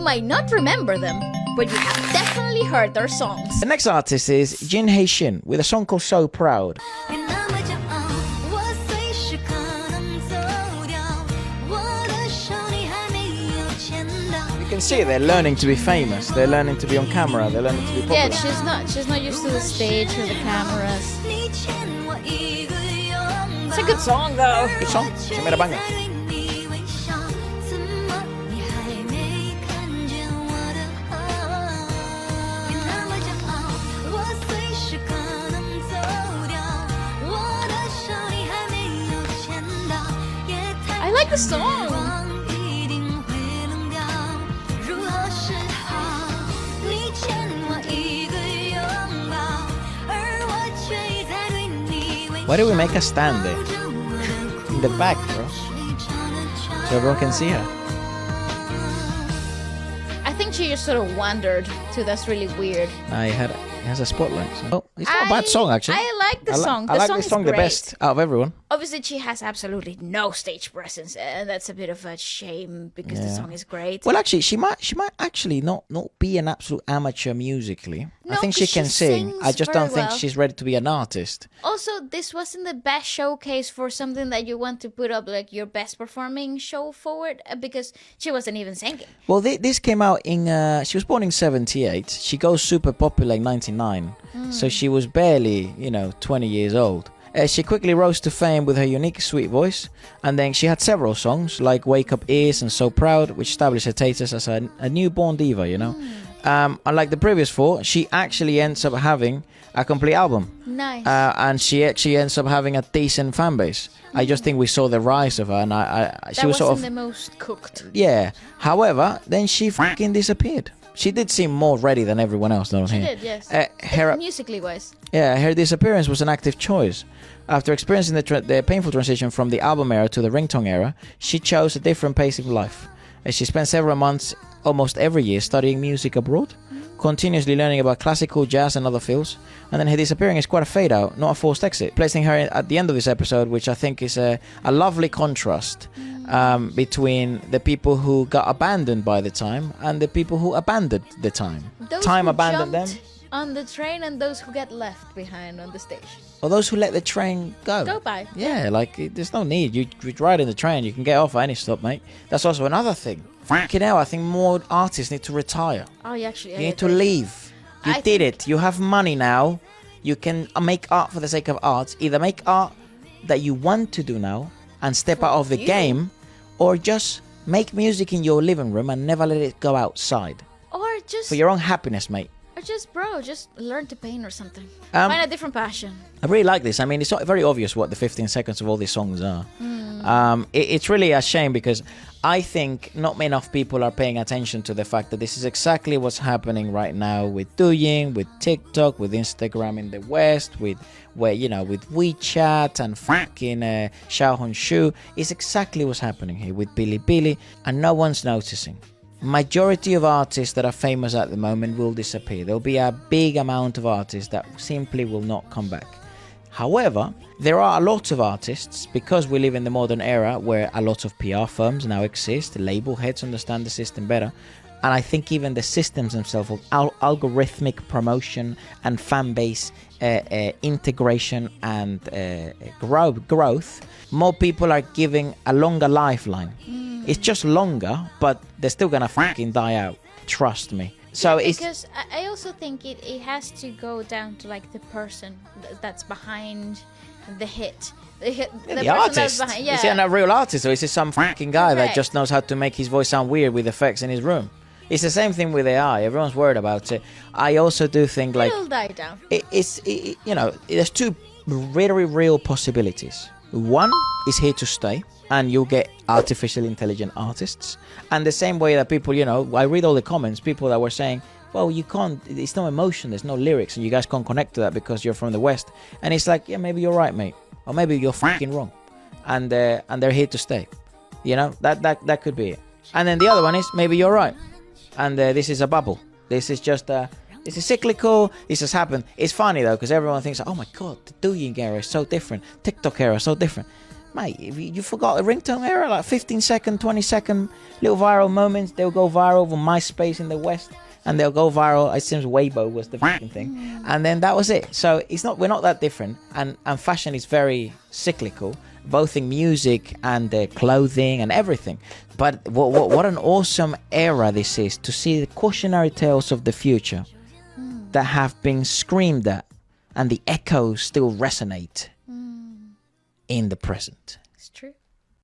You might not remember them, but you have definitely heard their songs. The next artist is Jinhae with a song called So Proud. You can see they're learning to be famous. They're learning to be on camera. They're learning to be popular. Yeah, she's not used to the stage or the cameras. It's a good song though. Good song. She made a banger. I like the song. Why do we make her stand there? In the back, bro. So everyone can see her. I think she just sort of wandered too. That's really weird. It has a spotlight. So. Oh, it's not a bad song, actually. I like the song. I like the song the best out of everyone. Obviously, she has absolutely no stage presence, and that's a bit of a shame because the song is great. Well, actually, she might actually not be an absolute amateur musically. No, I think she can sing. I just don't think well. she's ready to be an artist. Also, this wasn't the best showcase for something that you want to put up like your best performing show forward because she wasn't even singing. Well, this came out in. She was born in '78. She goes super popular in '99, so she was barely, 20 years old. She quickly rose to fame with her unique, sweet voice, and then she had several songs like "Wake Up Ears" and "So Proud," which established her status as a newborn diva. Unlike the previous four, she actually ends up having a complete album. Nice. And she actually ends up having a decent fan base. I just think we saw the rise of her, and she was sort of the most cooked. Yeah. However, then she fucking disappeared. She did seem more ready than everyone else, don't She he? did, yes. Musically wise. Yeah, her disappearance was an active choice. After experiencing the painful transition from the album era to the ringtone era, she chose a different pace of life. She spent several months, almost every year, studying music abroad, continuously learning about classical, jazz and other fields, and then her disappearing is quite a fade out, not a forced exit, placing her at the end of this episode, which I think is a lovely contrast between the people who got abandoned by the time and the people who abandoned the time. Those Time who abandoned them. on the train and those who get left behind on the stage. Or those who let the train go. Go by. Yeah, there's no need. You ride in the train, you can get off at any stop, mate. That's also another thing. Fucking hell, I think more artists need to retire. Oh, yeah, actually. You need to leave. You did it. You have money now. You can make art for the sake of art. Either make art that you want to do now and step out of the game, or just make music in your living room and never let it go outside. Or just... For your own happiness, mate. Or just learn to paint or something. Find a different passion. I really like this. I mean, it's not very obvious what the 15 seconds of all these songs are. It's really a shame because I think not enough people are paying attention to the fact that this is exactly what's happening right now with Douyin, with TikTok, with Instagram in the West, with WeChat and fucking Xiaohongshu. It's exactly what's happening here with Bilibili, and no one's noticing. Majority of artists that are famous at the moment will disappear. There'll be a big amount of artists that simply will not come back. However, there are a lot of artists, because we live in the modern era where a lot of PR firms now exist, label heads understand the system better, and I think even the systems themselves of algorithmic promotion and fan base integration and growth, more people are giving a longer lifeline. It's just longer, but they're still gonna fucking die out. Trust me. So because I also think it has to go down to like the person that's behind the hit. The artist. Is he a real artist, or is he some fucking guy that just knows how to make his voice sound weird with effects in his room? It's the same thing with AI. Everyone's worried about it. I also do think it'll die down. There's two very real possibilities. One is here to stay, and you'll get artificial intelligent artists. And the same way that people, I read all the comments, people that were saying, well, you can't, it's no emotion, there's no lyrics, and you guys can't connect to that because you're from the West. And it's like, yeah, maybe you're right, mate. Or maybe you're fucking wrong. And they're here to stay. That could be it. And then the other one is, maybe you're right. And this is a bubble. This is just this is cyclical. This has happened. It's funny though, because everyone thinks, oh my god, the Douyin era is so different. TikTok era is so different. Mate, if you forgot a ringtone era, like 15-second, 20-second little viral moments. They'll go viral on MySpace in the West, and they'll go viral. It seems Weibo was the fucking thing, and then that was it. So we're not that different, and fashion is very cyclical, both in music and clothing and everything. But what an awesome era this is, to see the cautionary tales of the future that have been screamed at, and the echoes still resonate in the present. It's true.